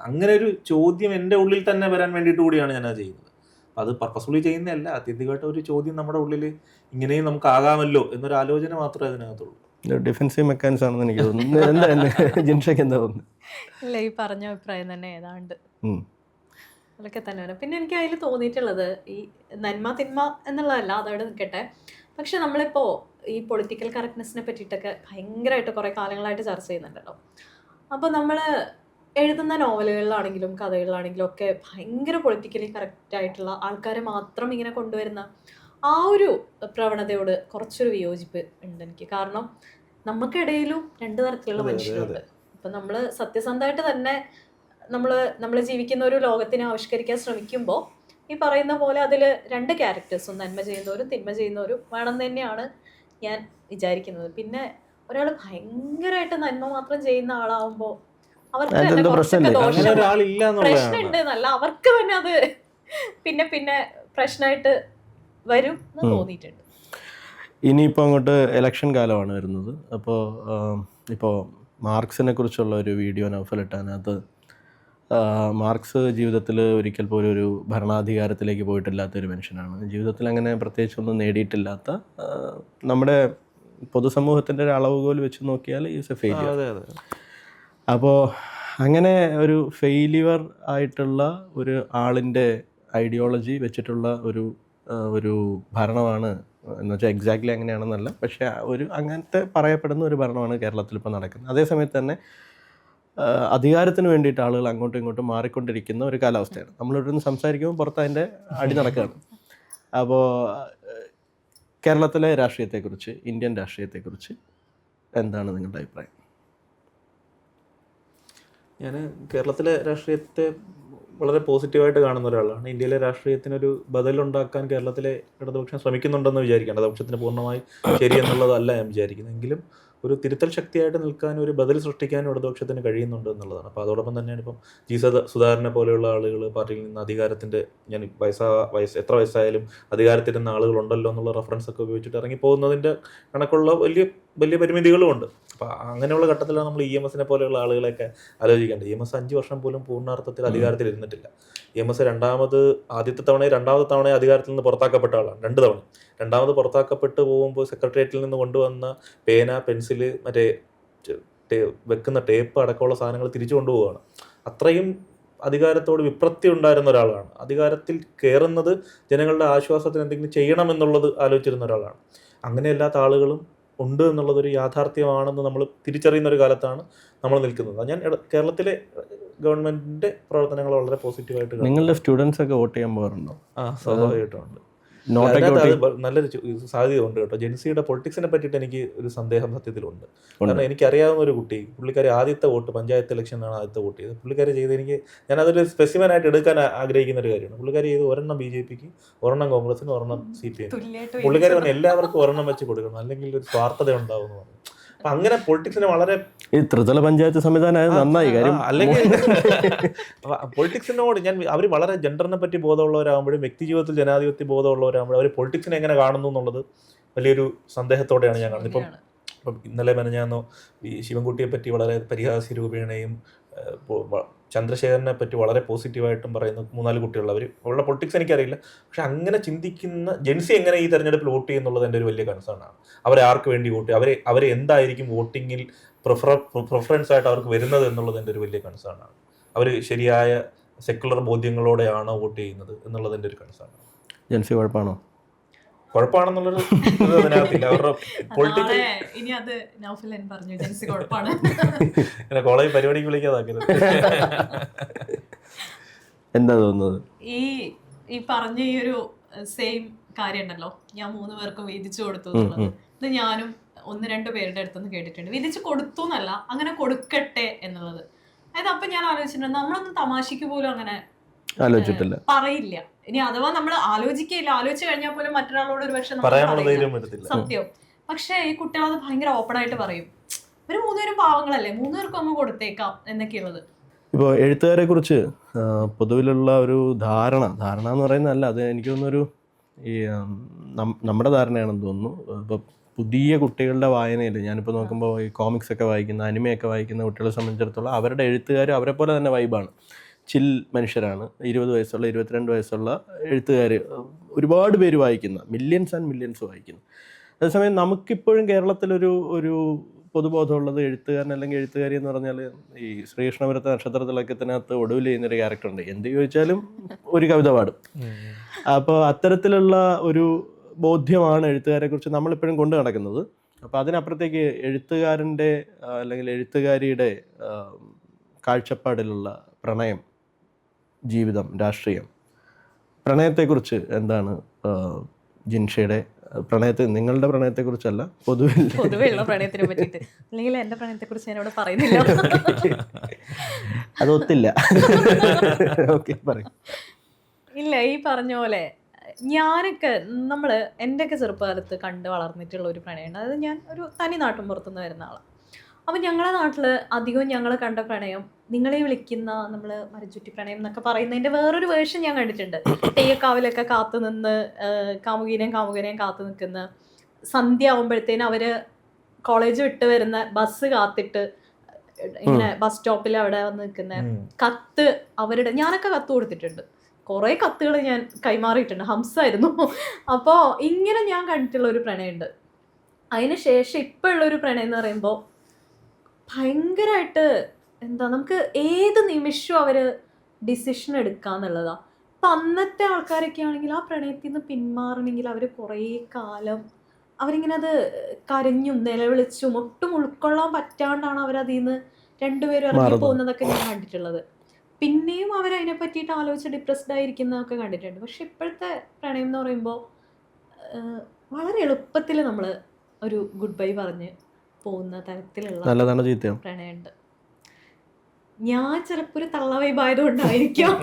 അങ്ങനെ ഒരു ചോദ്യം എൻ്റെ ഉള്ളിൽ തന്നെ വരാൻ വേണ്ടിയിട്ട് കൂടിയാണ് ഞാനത് ചെയ്യുന്നത്. അത് പർപ്പസ്ഫുള്ളി ചെയ്യുന്നതല്ല, ആത്യന്തികമായിട്ട് ഒരു ചോദ്യം നമ്മുടെ ഉള്ളിൽ ഇങ്ങനെയും നമുക്ക് ആകാമല്ലോ എന്നൊരു ആലോചന മാത്രമേ അതിനകത്തുള്ളൂ. ഡിഫെൻസീവ് മെക്കാനിസം ആണെന്ന് എനിക്ക് തോന്നുന്നു. ജിൻഷയ്ക്ക് എന്താ തോന്നുന്നു? ഇല്ല, ഈ പറഞ്ഞ അഭിപ്രായം തന്നെ ഏതാണ്ട് അതൊക്കെ തന്നെ വരും. പിന്നെ എനിക്ക് അതിൽ തോന്നിയിട്ടുള്ളത് ഈ നന്മ തിന്മ എന്നുള്ളതല്ല, അതവിടെ നിൽക്കട്ടെ. പക്ഷെ നമ്മളിപ്പോൾ ഈ പൊളിറ്റിക്കൽ കറക്റ്റ്നെസ്സിനെ പറ്റിയിട്ടൊക്കെ ഭയങ്കരമായിട്ട് കുറേ കാലങ്ങളായിട്ട് ചർച്ച ചെയ്യുന്നുണ്ടല്ലോ. അപ്പോൾ നമ്മൾ എഴുതുന്ന നോവലുകളിലാണെങ്കിലും കഥകളിലാണെങ്കിലും ഒക്കെ ഭയങ്കര പൊളിറ്റിക്കലി കറക്റ്റായിട്ടുള്ള ആൾക്കാരെ മാത്രം ഇങ്ങനെ കൊണ്ടുവരുന്ന ആ ഒരു പ്രവണതയോട് കുറച്ചൊരു വിയോജിപ്പ് ഉണ്ട് എനിക്ക്. കാരണം നമുക്കിടയിലും രണ്ട് തരത്തിലുള്ള മനുഷ്യരുണ്ട്. ഇപ്പം നമ്മൾ സത്യസന്ധമായിട്ട് തന്നെ നമ്മൾ ജീവിക്കുന്ന ഒരു ലോകത്തിനെ ആവിഷ്കരിക്കാൻ ശ്രമിക്കുമ്പോൾ ഈ പറയുന്ന പോലെ അതിൽ രണ്ട് ക്യാരക്ടേഴ്സും, നന്മ ചെയ്യുന്നവരും തിന്മ ചെയ്യുന്നവരും വേണം തന്നെയാണ് ഞാൻ വിചാരിക്കുന്നത്. പിന്നെ ഒരാൾ ഭയങ്കരമായിട്ട് നന്മ മാത്രം ചെയ്യുന്ന ആളാവുമ്പോൾ അവർക്ക് തന്നെ കുറച്ചൊക്കെ പ്രശ്നമുണ്ട് എന്നല്ല, അവർക്ക് തന്നെ അത് പിന്നെ പ്രശ്നമായിട്ട് വരും എന്ന് തോന്നിയിട്ടുണ്ട്. ഇനിയിപ്പോൾ അങ്ങോട്ട് ഇലക്ഷൻ കാലമാണ് വരുന്നത്. ഇപ്പോൾ മാർക്സിനെ കുറിച്ചുള്ള ഒരു വീഡിയോ നൗഫലിട്ടതിനകത്ത് മാർക്സ് ജീവിതത്തിൽ ഒരിക്കൽ പോലും ഒരു ഭരണാധികാരത്തിലേക്ക് പോയിട്ടില്ലാത്തൊരു മനുഷ്യനാണ്. ജീവിതത്തിൽ അങ്ങനെ പ്രത്യേകിച്ചൊന്നും നേടിയിട്ടില്ലാത്ത, നമ്മുടെ പൊതുസമൂഹത്തിൻ്റെ ഒരു അളവുകോൽ വെച്ച് നോക്കിയാൽ ഈസ് എ ഫെയിലിയർ. അപ്പോൾ അങ്ങനെ ഒരു ഫെയിലിയർ ആയിട്ടുള്ള ഒരു ആളിൻ്റെ ഐഡിയോളജി വെച്ചിട്ടുള്ള ഒരു ഭരണമാണ് എന്ന് വെച്ചാൽ എക്സാക്ട്ലി അങ്ങനെയാണെന്നല്ല, പക്ഷേ അങ്ങനത്തെ പറയപ്പെടുന്ന ഒരു ഭരണമാണ് കേരളത്തിൽ ഇപ്പോൾ നടക്കുന്നത്. അതേസമയത്ത് തന്നെ അധികാരത്തിന് വേണ്ടിയിട്ട് ആളുകൾ അങ്ങോട്ടും ഇങ്ങോട്ടും മാറിക്കൊണ്ടിരിക്കുന്ന ഒരു കാലാവസ്ഥയാണ്. നമ്മളിവിടെ സംസാരിക്കുമ്പോൾ പുറത്ത് അതിൻ്റെ അടി നടക്കുകയാണ്. അപ്പോൾ കേരളത്തിലെ രാഷ്ട്രീയത്തെക്കുറിച്ച്, ഇന്ത്യൻ രാഷ്ട്രീയത്തെക്കുറിച്ച് എന്താണ് നിങ്ങളുടെ അഭിപ്രായം? ഞാൻ കേരളത്തിലെ രാഷ്ട്രീയത്തെ വളരെ പോസിറ്റീവായിട്ട് കാണുന്ന ഒരാളാണ്. ഇന്ത്യയിലെ രാഷ്ട്രീയത്തിനൊരു ബദലുണ്ടാക്കാൻ കേരളത്തിലെ ഇടതുപക്ഷം ശ്രമിക്കുന്നുണ്ടെന്ന് വിചാരിക്കേണ്ട. ഇടതുപക്ഷത്തിന് പൂർണ്ണമായി ശരിയെന്നുള്ളതല്ല ഞാൻ വിചാരിക്കുന്നത്. എങ്കിലും ഒരു തിരുത്തൽ ശക്തിയായിട്ട് നിൽക്കാനും ഒരു ബദൽ സൃഷ്ടിക്കാനും ഇടതുപക്ഷത്തിന് കഴിയുന്നുണ്ട് എന്നുള്ളതാണ്. അപ്പോൾ അതോടൊപ്പം തന്നെയാണ് ഇപ്പം സുധാകരനെ പോലെയുള്ള ആളുകൾ പാർട്ടിയിൽ നിന്ന് അധികാരത്തിൻ്റെ, ഞാൻ എത്ര വയസ്സായാലും അധികാരത്തിരുന്ന ആളുകളുണ്ടല്ലോ എന്നുള്ള റെഫറൻസ് ഒക്കെ ഉപയോഗിച്ചിട്ട് ഇറങ്ങിപ്പോകുന്നതിൻ്റെ കണക്കുള്ള വലിയ പരിമിതികളുമുണ്ട്. അപ്പോൾ അങ്ങനെയുള്ള ഘട്ടത്തിലാണ് നമ്മൾ EMS പോലെയുള്ള ആളുകളെയൊക്കെ ആലോചിക്കേണ്ടത്. EMS 5 വർഷം പോലും പൂർണ്ണാർത്ഥത്തിൽ അധികാരത്തിൽ ഇരുന്നിട്ടില്ല. EMS ആദ്യത്തെ തവണ അധികാരത്തിൽ നിന്ന് പുറത്താക്കപ്പെട്ട ആളാണ്. 2 തവണ. രണ്ടാമത് പുറത്താക്കപ്പെട്ട് പോകുമ്പോൾ സെക്രട്ടേറിയറ്റിൽ നിന്ന് കൊണ്ടുവന്ന പേന, പെൻസില്, മറ്റേ വെക്കുന്ന ടേപ്പ് അടക്കമുള്ള സാധനങ്ങൾ തിരിച്ചു കൊണ്ടുപോവുകയാണ്. അത്രയും അധികാരത്തോട് വിപ്രത്തി ഉണ്ടായിരുന്ന ഒരാളാണ്. അധികാരത്തിൽ കയറുന്നത് ജനങ്ങളുടെ ആശ്വാസത്തിന് എന്തെങ്കിലും ചെയ്യണമെന്നുള്ളത് ആലോചിച്ചിരുന്ന ഒരാളാണ്. അങ്ങനെയല്ലാത്ത ആളുകളും ഉണ്ട് എന്നുള്ളതൊരു യാഥാർത്ഥ്യമാണെന്ന് നമ്മൾ തിരിച്ചറിയുന്ന ഒരു കാലത്താണ് നമ്മൾ നിൽക്കുന്നത്. ഞാൻ കേരളത്തിലെ ഗവൺമെന്റിന്റെ പ്രവർത്തനങ്ങൾ വളരെ പോസിറ്റീവായിട്ട് നിങ്ങളുടെ സ്റ്റുഡൻസ് ഒക്കെ വോട്ട് ചെയ്യാൻ പോകാറുണ്ടോ? സ്വാഭാവികമായിട്ടുണ്ട്. നല്ലൊരു സാധ്യത ഉണ്ട് കേട്ടോ. ജെൻസിയുടെ പൊളിറ്റിക്സിനെ പറ്റിയിട്ട് എനിക്ക് ഒരു സന്ദേഹം സത്യത്തിലുണ്ട്. കാരണം എനിക്കറിയാവുന്ന ഒരു കുട്ടി, പുള്ളിക്കാരി ആദ്യത്തെ വോട്ട് പഞ്ചായത്ത് ഇലക്ഷനാണ് ആദ്യത്തെ വോട്ട് ചെയ്തത്. പുള്ളിക്കാരി ചെയ്ത് ഞാനതൊരു സ്പെസിഫിൻ ആയിട്ട് എടുക്കാൻ ആഗ്രഹിക്കുന്ന ഒരു കാര്യമാണ്. പുള്ളിക്കാരി ചെയ്ത് ഒരെണ്ണം BJPക്ക്, ഒരെണ്ണം കോൺഗ്രസിന്, ഒരെണ്ണം CPM. പുള്ളിക്കാരി പറഞ്ഞാൽ എല്ലാവർക്കും ഒരെണ്ണം വെച്ച് കൊടുക്കണം, അല്ലെങ്കിൽ ഒരു സ്വാർത്ഥത ഉണ്ടാവും എന്ന് പറഞ്ഞു. അപ്പൊ അങ്ങനെ പൊളിറ്റിക്സിനെ വളരെ ഈ ത്രിതല പഞ്ചായത്ത് സംവിധാനം നന്നായി കാര്യം. അല്ലെങ്കിൽ പൊളിറ്റിക്സിനോട് അവർ വളരെ ജെൻഡറിനെ പറ്റി ബോധമുള്ളവരാകുമ്പോഴും വ്യക്തി ജീവിതത്തിൽ ജനാധിപത്യ ബോധമുള്ളവരാകുമ്പോഴും അവർ പൊളിറ്റിക്സിനെ എങ്ങനെ കാണുന്നു എന്നുള്ളത് വലിയൊരു സന്ദേഹത്തോടെയാണ് ഞാൻ കാണുന്നത്. ഇപ്പം ഇന്നലെ മെനഞ്ഞാന്നോ ഈ ശിവൻകുട്ടിയെ പറ്റി വളരെ പരിഹാസ്യ രൂപേണയും ചന്ദ്രശേഖരനെ പറ്റി വളരെ പോസിറ്റീവായിട്ടും പറയുന്ന 3-4 കുട്ടികൾ. അവരുടെ പൊളിറ്റിക്സ് എനിക്കറിയില്ല. പക്ഷെ അങ്ങനെ ചിന്തിക്കുന്ന ജെൻസി എങ്ങനെ ഈ തെരഞ്ഞെടുപ്പിൽ വോട്ട് ചെയ്യുന്നുള്ളത് എൻ്റെ ഒരു വലിയ കൺസേൺ ആണ്. അവരെ ആർക്ക് വേണ്ടി വോട്ട് ചെയ്യും, അവരെ എന്തായിരിക്കും വോട്ടിങ്ങിൽ പ്രിഫറൻസ് ആയിട്ട് അവർക്ക് വരുന്നത് എന്നുള്ളത് എൻ്റെ ഒരു വലിയ കൺസേൺ ആണ്. അവർ ശരിയായ സെക്കുലർ ബോധ്യങ്ങളോടെയാണോ വോട്ട് ചെയ്യുന്നത് എന്നുള്ളത് എൻ്റെ ഒരു കൺസേൺ ആണ്. ജെൻസി കുഴപ്പമാണോ? കുഴപ്പമാണെന്നുള്ളൊരു അതിനകത്തില്ല. അവരുടെ പൊളിറ്റിക്കൽ കോളേജ് പരിപാടിക്ക് വിളിക്കാതാക്കരുത്. എന്താ തോന്നുന്നത്? ഈ പറഞ്ഞ ഈ ഒരു സെയിം കാര്യം ഉണ്ടല്ലോ, ഞാൻ 3 പേർക്കും വീതിച്ചു കൊടുത്തു എന്നുള്ളത്. ഇത് ഞാനും 1-2 പേരുടെ അടുത്തൊന്നും കേട്ടിട്ടുണ്ട്. വീതിച്ചു കൊടുത്തു എന്നല്ല, അങ്ങനെ കൊടുക്കട്ടെ എന്നുള്ളത്. അതായത് അപ്പൊ ഞാൻ ആലോചിച്ചിട്ടുണ്ട്, നമ്മളൊന്നും തമാശക്ക് പോലും അങ്ങനെ ആലോചിച്ചിട്ടില്ല, പറയില്ല. ഇനി അഥവാ നമ്മൾ ആലോചിക്കില്ല, ആലോചിച്ച് കഴിഞ്ഞാൽ പോലും മറ്റൊരാളോട് ഒരു പക്ഷെ സത്യം. പക്ഷെ ഈ കുട്ടികളത് ഭയങ്കര ഓപ്പൺ ആയിട്ട് പറയും. ഒരു 3 പേരും പാവങ്ങളല്ലേ, 3 പേർക്കും അങ്ങ് കൊടുത്തേക്കാം എന്നൊക്കെയുള്ളത്. ഇപ്പോൾ എഴുത്തുകാരെ കുറിച്ച് പൊതുവിലുള്ള ഒരു ധാരണ എന്ന് പറയുന്നതല്ല, അത് എനിക്ക് തോന്നുന്നൊരു ഈ നമ്മുടെ ധാരണയാണെന്ന് തോന്നുന്നു. ഇപ്പോൾ പുതിയ കുട്ടികളുടെ വായനയിൽ ഞാനിപ്പോൾ നോക്കുമ്പോൾ ഈ കോമിക്സ് ഒക്കെ വായിക്കുന്ന, അനിമയൊക്കെ വായിക്കുന്ന കുട്ടികളെ സംബന്ധിച്ചിടത്തോളം അവരുടെ എഴുത്തുകാർ അവരെ പോലെ തന്നെ വൈബാണ്, ചിൽ മനുഷ്യരാണ്. 20 വയസ്സുള്ള 22 വയസ്സുള്ള എഴുത്തുകാർ ഒരുപാട് പേര് വായിക്കുന്ന, മില്യൺസ് ആൻഡ് മില്യൺസ് വായിക്കുന്നു. അതേസമയം നമുക്കിപ്പോഴും കേരളത്തിലൊരു പൊതുബോധമുള്ളത് എഴുത്തുകാരൻ അല്ലെങ്കിൽ എഴുത്തുകാരി എന്ന് പറഞ്ഞാൽ ഈ ശ്രീകൃഷ്ണപുരത്തെ നക്ഷത്രത്തിലക്കത്തിനകത്ത് ഒടുവിൽ ചെയ്യുന്നൊരു ക്യാരക്ടറുണ്ട്, എന്ത് ചോദിച്ചാലും ഒരു കവിത പാടും. അപ്പോൾ അത്തരത്തിലുള്ള ഒരു ബോധ്യമാണ് എഴുത്തുകാരെ കുറിച്ച് നമ്മളിപ്പോഴും കൊണ്ടു നടക്കുന്നത്. അപ്പോൾ അതിനപ്പുറത്തേക്ക് എഴുത്തുകാരൻ്റെ അല്ലെങ്കിൽ എഴുത്തുകാരിയുടെ കാഴ്ചപ്പാടിലുള്ള പ്രണയം, ജീവിതം, രാഷ്ട്രീയം, പ്രണയത്തെക്കുറിച്ച് എന്താണ് ജിൻഷയുടെ നിങ്ങളുടെ പ്രണയത്തെക്കുറിച്ചല്ല, പൊതുവെയുള്ള പ്രണയത്തിനെ പറ്റിയിട്ട്, അല്ലെങ്കിൽ എൻ്റെ പ്രണയത്തെക്കുറിച്ച് ഞാനിവിടെ പറയുന്നില്ല, അതൊത്തില്ല. ഓക്കെ, പറയും. ഇല്ല, ഈ പറഞ്ഞ പോലെ എൻ്റെയൊക്കെ ചെറുപ്പകാലത്ത് കണ്ട് വളർന്നിട്ടുള്ള ഒരു പ്രണയമുണ്ട്. അതായത് ഞാൻ ഒരു തനി നാട്ടും പുറത്തുനിന്ന് വരുന്ന ആളാണ്. അപ്പം ഞങ്ങളുടെ നാട്ടിൽ അധികവും ഞങ്ങൾ കണ്ട പ്രണയം, നിങ്ങളെ വിളിക്കുന്ന നമ്മൾ മരച്ചുറ്റി പ്രണയം എന്നൊക്കെ പറയുന്നതിൻ്റെ വേറൊരു വേർഷൻ ഞാൻ കണ്ടിട്ടുണ്ട്. തെയ്യക്കാവിലൊക്കെ കാത്തു നിന്ന് കാമുകനെയും കാത്തു നിൽക്കുന്ന, സന്ധ്യ ആവുമ്പോഴത്തേനും അവർ കോളേജ് വിട്ട് വരുന്ന ബസ് കാത്തിട്ട് ഇങ്ങനെ ബസ് സ്റ്റോപ്പിൽ അവിടെ വന്ന് നിൽക്കുന്ന കത്ത്, ഞാനൊക്കെ കത്ത് കൊടുത്തിട്ടുണ്ട്. കുറേ കത്തുകൾ ഞാൻ കൈമാറിയിട്ടുണ്ട്, ഹംസായിരുന്നു. അപ്പോൾ ഇങ്ങനെ ഞാൻ കണ്ടിട്ടുള്ള ഒരു പ്രണയമുണ്ട്. അതിന് ശേഷം ഇപ്പോഴുള്ളൊരു പ്രണയം എന്ന് പറയുമ്പോൾ ഭയങ്കരമായിട്ട് നമുക്ക് ഏത് നിമിഷവും അവർ ഡിസിഷൻ എടുക്കാന്നുള്ളതാണ്. അപ്പം അന്നത്തെ ആൾക്കാരൊക്കെ ആണെങ്കിൽ ആ പ്രണയത്തിൽ നിന്ന് പിന്മാറണമെങ്കിൽ അവർ കുറേ കാലം അവരിങ്ങനെ അത് കരഞ്ഞും നിലവിളിച്ചും ഒട്ടും ഉൾക്കൊള്ളാൻ പറ്റാണ്ടാണ് അവരതിൽ നിന്ന് രണ്ടുപേരും ഇറങ്ങി പോകുന്നതൊക്കെ ഞാൻ കണ്ടിട്ടുള്ളത്. പിന്നെയും അവരതിനെ പറ്റിയിട്ട് ആലോചിച്ച് ഡിപ്രസ്ഡ് ആയിരിക്കുന്നതൊക്കെ കണ്ടിട്ടുണ്ട്. പക്ഷെ ഇപ്പോഴത്തെ പ്രണയം എന്ന് പറയുമ്പോൾ വളരെ എളുപ്പത്തിൽ നമ്മൾ ഒരു ഗുഡ് ബൈ പറഞ്ഞ് പോകുന്ന തരത്തിലുള്ള പ്രണയമുണ്ട്. ഞാൻ ചിലപ്പോൾ ഒരു തള്ള വൈബായതുകൊണ്ടായിരിക്കാം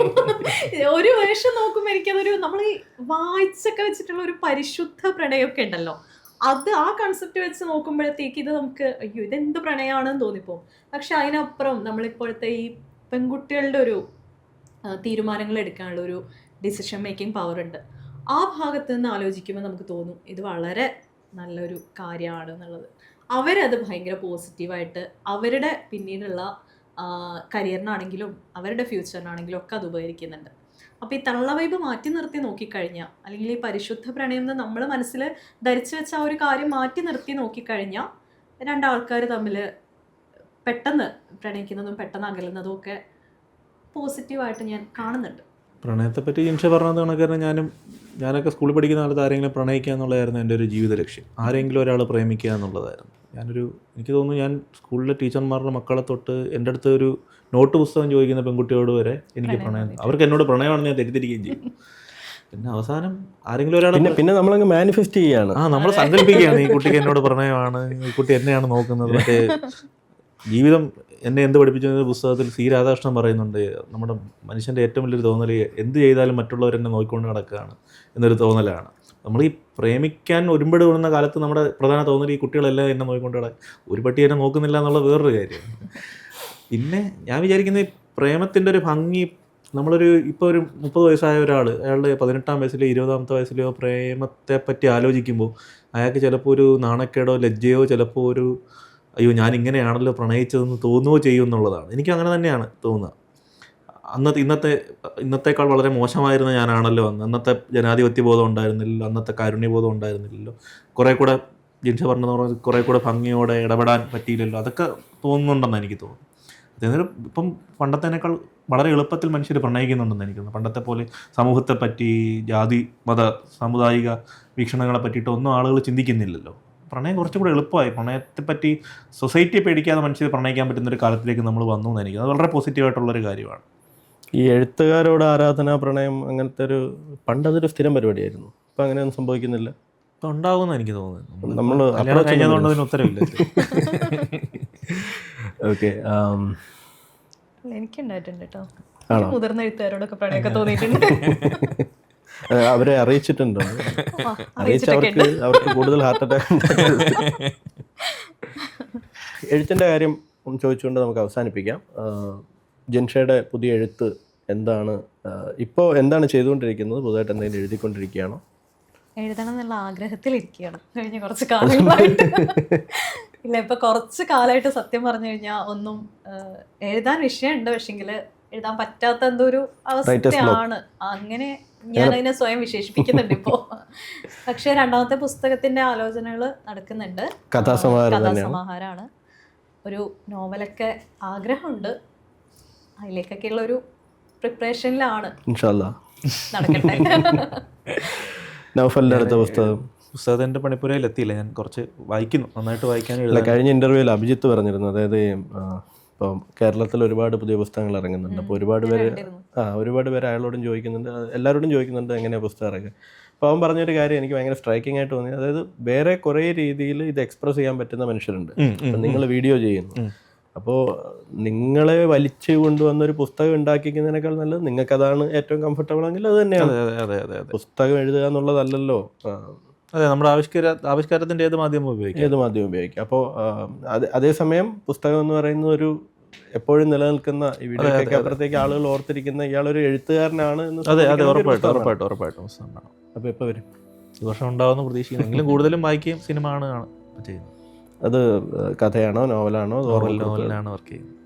ഒരു വേഷം നോക്കുമ്പോൾ എനിക്കതൊരു നമ്മൾ ഈ വായിച്ചൊക്കെ വെച്ചിട്ടുള്ള ഒരു പരിശുദ്ധ പ്രണയമൊക്കെ ഉണ്ടല്ലോ, അത് ആ കൺസെപ്റ്റ് വെച്ച് നോക്കുമ്പോഴത്തേക്ക് ഇത് നമുക്ക് അയ്യോ ഇതെന്ത് പ്രണയമാണെന്ന് തോന്നിപ്പോകും. പക്ഷെ അതിനപ്പുറം നമ്മളിപ്പോഴത്തെ ഈ പെൺകുട്ടികളുടെ ഒരു തീരുമാനങ്ങൾ എടുക്കാനുള്ള ഒരു ഡിസിഷൻ മേക്കിംഗ് പവർ ഉണ്ട്. ആ ഭാഗത്ത് നിന്ന് ആലോചിക്കുമ്പോൾ നമുക്ക് തോന്നും ഇത് വളരെ നല്ലൊരു കാര്യമാണ് എന്നുള്ളത്. അവരത് ഭയങ്കര പോസിറ്റീവായിട്ട് അവരുടെ പിന്നീടുള്ള കരിയറിനാണെങ്കിലും അവരുടെ ഫ്യൂച്ചറിനാണെങ്കിലും ഒക്കെ അത് ഉപകരിക്കുന്നുണ്ട്. അപ്പോൾ ഈ തള്ള വൈബ് മാറ്റി നിർത്തി നോക്കിക്കഴിഞ്ഞാൽ, അല്ലെങ്കിൽ ഈ പരിശുദ്ധ പ്രണയം എന്ന് നമ്മൾ മനസ്സിൽ ധരിച്ചു വെച്ച ആ ഒരു കാര്യം മാറ്റി നിർത്തി നോക്കിക്കഴിഞ്ഞാൽ, രണ്ടാൾക്കാർ തമ്മിൽ പെട്ടെന്ന് പ്രണയിക്കുന്നതും പെട്ടെന്ന് അകലുന്നതും ഒക്കെ പോസിറ്റീവായിട്ട് ഞാൻ കാണുന്നുണ്ട്. പ്രണയത്തെപ്പറ്റി ജിൻഷ പറഞ്ഞത് കണക്കാരൻ ഞാനൊക്കെ സ്കൂളിൽ പഠിക്കുന്ന കാലത്ത് ആരെങ്കിലും പ്രണയിക്കുക എന്നുള്ളതായിരുന്നു എൻ്റെ ഒരു ജീവിത ലക്ഷ്യം. ആരെങ്കിലും ഒരാൾ പ്രേമിക്കുക എന്നുള്ളതായിരുന്നു. എനിക്ക് തോന്നുന്നു ഞാൻ സ്കൂളിലെ ടീച്ചർമാരുടെ മക്കളെ തൊട്ട് എൻ്റെ അടുത്ത് ഒരു നോട്ട് പുസ്തകം ചോദിക്കുന്ന പെൺകുട്ടിയോട് വരെ എനിക്ക് പ്രണയം, അവർക്ക് എന്നോട് പ്രണയമാണെന്ന് ഞാൻ തെറ്റിദ്ധരിക്കുകയും ചെയ്യും. പിന്നെ അവസാനം ആരെങ്കിലും ഒരാൾ പിന്നെ നമ്മളങ്ങ് മാനിഫെസ്റ്റ് ചെയ്യാണ്. നമ്മൾ സങ്കല്പിക്കുകയാണ് ഈ കുട്ടിക്ക് എന്നോട് പ്രണയമാണ്, ഈ കുട്ടി എന്നെയാണ് നോക്കുന്നത്. മറ്റേ ജീവിതം എന്നെ എന്ത് പഠിപ്പിച്ചു പുസ്തകത്തിൽ സി രാധാകൃഷ്ണൻ പറയുന്നുണ്ട്, നമ്മുടെ മനുഷ്യൻ്റെ ഏറ്റവും വലിയൊരു തോന്നൽ എന്ത് ചെയ്താലും മറ്റുള്ളവരെന്നെ നോക്കിക്കൊണ്ട് നടക്കുകയാണ് എന്നൊരു തോന്നലാണ്. നമ്മൾ ഈ പ്രേമിക്കാൻ ഒരുമ്പട് കൂടുന്ന കാലത്ത് നമ്മുടെ പ്രധാന തോന്നൽ ഈ കുട്ടികളെല്ലാം എന്നെ നോക്കിക്കൊണ്ട് ഒരു പട്ടി എന്നെ നോക്കുന്നില്ല എന്നുള്ള വേറൊരു കാര്യമാണ്. പിന്നെ ഞാൻ വിചാരിക്കുന്ന ഈ പ്രേമത്തിൻ്റെ ഒരു ഭംഗി, ഇപ്പോൾ ഒരു 30 വയസ്സായ ഒരാൾ അയാളുടെ 18-ാം വയസ്സിലോ 20-ാമത്തെ വയസ്സിലോ പ്രേമത്തെ പറ്റി ആലോചിക്കുമ്പോൾ അയാൾക്ക് ചിലപ്പോൾ ഒരു നാണക്കേടോ ലജ്ജയോ ചിലപ്പോൾ ഒരു അയ്യോ ഞാൻ ഇങ്ങനെയാണല്ലോ പ്രണയിച്ചതെന്ന് തോന്നുകയോ ചെയ്യും എന്നുള്ളതാണ്. എനിക്ക് അങ്ങനെ തന്നെയാണ് തോന്നുക. ഇന്നത്തേക്കാൾ വളരെ മോശമായിരുന്ന ഞാനാണല്ലോ അന്നത്തെ ജനാധിപത്യ ബോധം ഉണ്ടായിരുന്നില്ലല്ലോ, അന്നത്തെ കാരുണ്യബോധം ഉണ്ടായിരുന്നില്ലല്ലോ, കുറേ കൂടെ ജിൻഷ പറഞ്ഞത് കുറേ കൂടെ ഭംഗിയോടെ ഇടപെടാൻ പറ്റിയില്ലല്ലോ, അതൊക്കെ തോന്നുന്നുണ്ടെന്ന് എനിക്ക് തോന്നുന്നു. അതായത് ഇപ്പം പണ്ടത്തേനേക്കാൾ വളരെ എളുപ്പത്തിൽ മനുഷ്യർ പ്രണയിക്കുന്നുണ്ടെന്ന് എനിക്ക് തോന്നുന്നു. പണ്ടത്തെ പോലെ സമൂഹത്തെ പറ്റി, ജാതി മത സാമുദായിക വീക്ഷണങ്ങളെ പറ്റിയിട്ട് ഒന്നും ആളുകൾ ചിന്തിക്കുന്നില്ലല്ലോ. പ്രണയം കുറച്ചും കൂടെ എളുപ്പമായി. പ്രണയത്തെപ്പറ്റി സൊസൈറ്റിയെ പേടിക്കാതെ മനുഷ്യർ പ്രണയിക്കാൻ പറ്റുന്നൊരു കാലത്തിലേക്ക് നമ്മൾ വന്നു എന്ന് എനിക്ക് അത് വളരെ പോസിറ്റീവായിട്ടുള്ളൊരു കാര്യമാണ്. ഈ എഴുത്തുകാരോട് ആരാധന, പ്രണയം അങ്ങനത്തെ ഒരു പണ്ടതൊരു സ്ഥിരം പരിപാടിയായിരുന്നു. ഇപ്പം അങ്ങനെയൊന്നും സംഭവിക്കുന്നില്ല. ഇപ്പം ഉണ്ടാവുമെന്ന് എനിക്ക് തോന്നുന്നു. നമ്മൾ കഴിഞ്ഞതുകൊണ്ട് അതിന് ഉത്തരവില്ല. ഓക്കെ, എനിക്കുണ്ടായിട്ടുണ്ട് കേട്ടോ. മുതിർന്ന എഴുത്തുകാരോടൊക്കെ പ്രണയമൊക്കെ തോന്നിയിട്ടുണ്ട്. അവരെ അറിയിച്ചിട്ടുണ്ടോ? അറിയിച്ച അവർക്ക് കൂടുതൽ ഹാർട്ട് അറ്റാക്ക്. എഴുത്തിൻ്റെ കാര്യം ചോദിച്ചുകൊണ്ട് നമുക്ക് അവസാനിപ്പിക്കാം. ജിൻഷയുടെ പുതിയ എഴുത്ത് എന്താണ്? ഇപ്പോൾ എന്താണ് ചെയ്തുകൊണ്ടിരിക്കുന്നത്? പുതുതായിട്ട് എന്തെങ്കിലും എഴുതിക്കൊണ്ടിരിക്കുകയാണോ? എഴുതണം എന്നുള്ള ആഗ്രഹത്തിലിരിക്കുകയാണ് കഴിഞ്ഞ കുറച്ച് കാലങ്ങളായിട്ട്. ഇല്ല, ഇപ്പൊ കുറച്ച് കാലമായിട്ട് സത്യം പറഞ്ഞു കഴിഞ്ഞാൽ ഒന്നും എഴുതാൻ വിഷയമുണ്ട്, പക്ഷെങ്കിൽ എഴുതാൻ പറ്റാത്ത എന്തോ ഒരു അവസ്ഥയാണ്. അങ്ങനെ ഞാൻ അതിനെ സ്വയം വിശേഷിപ്പിക്കുന്നുണ്ട് ഇപ്പോൾ. പക്ഷെ 2ാമത്തെ പുസ്തകത്തിന്റെ ആലോചനകൾ നടക്കുന്നുണ്ട്. കഥാസമാഹാരമാണ്. ഒരു നോവലൊക്കെ ആഗ്രഹമുണ്ട്. അതിലേക്കൊക്കെയുള്ള ഒരു പ്രിപ്പറേഷനിലാണ്. നടക്കട്ടെ. നൗഫലിന്റെ അടുത്ത പുസ്തകത്തിന്റെ പണിപ്പുരയിൽ എത്തിയില്ല. ഞാൻ കുറച്ച് വായിക്കുന്നു, നന്നായിട്ട് വായിക്കാൻ. കഴിഞ്ഞ ഇന്റർവ്യൂവിൽ അഭിജിത്ത് പറഞ്ഞിരുന്നു, അതായത് ഇപ്പം കേരളത്തിൽ ഒരുപാട് പുതിയ പുസ്തകങ്ങൾ ഇറങ്ങുന്നുണ്ട്. അപ്പോൾ ഒരുപാട് പേര് അയാളോടും ചോദിക്കുന്നുണ്ട്, എല്ലാവരോടും ചോദിക്കുന്നുണ്ട് എങ്ങനെയാണ് പുസ്തകം ഇറങ്ങുക. അപ്പോൾ അവൻ പറഞ്ഞൊരു കാര്യം എനിക്ക് ഭയങ്കര സ്ട്രൈക്കിംഗ് ആയിട്ട് തോന്നി. അതായത് വേറെ കുറേ രീതിയിൽ ഇത് എക്സ്പ്രസ് ചെയ്യാൻ പറ്റുന്ന മനുഷ്യരുണ്ട്. നിങ്ങൾ വീഡിയോ ചെയ്യുന്നു, അപ്പോൾ നിങ്ങളെ വലിച്ചു കൊണ്ടുവന്നൊരു പുസ്തകം ഉണ്ടാക്കിക്കുന്നതിനേക്കാൾ നല്ലത് നിങ്ങൾക്കതാണ് ഏറ്റവും കംഫർട്ടബിൾ എങ്കിൽ അത് തന്നെയാണ്. പുസ്തകം എഴുതുക എന്നുള്ളതല്ലല്ലോ. അതെ, നമ്മുടെ ആവിഷ്കാരത്തിൻ്റെ ഏത് മാധ്യമം ഉപയോഗിക്കാം. അപ്പോൾ അതേസമയം പുസ്തകം എന്ന് പറയുന്ന ഒരു എപ്പോഴും നിലനിൽക്കുന്ന, ഈ വീഡിയോയ്ക്ക് അപ്പുറത്തേക്ക് ആളുകൾ ഓർത്തിരിക്കുന്ന ഇയാളൊരു എഴുത്തുകാരനാണ് എന്ന്. ഉറപ്പായിട്ടും. അപ്പോൾ എപ്പോൾ വരും? ഈ വർഷം ഉണ്ടാവുമെന്ന് പ്രതീക്ഷിക്കുന്നു. എങ്കിലും കൂടുതലും വായിക്കുകയും സിനിമ ആണ് ചെയ്യുന്നത്. അത് കഥയാണോ, നോവലാണോ? നോവലിലാണ് വർക്ക് ചെയ്യുന്നത്.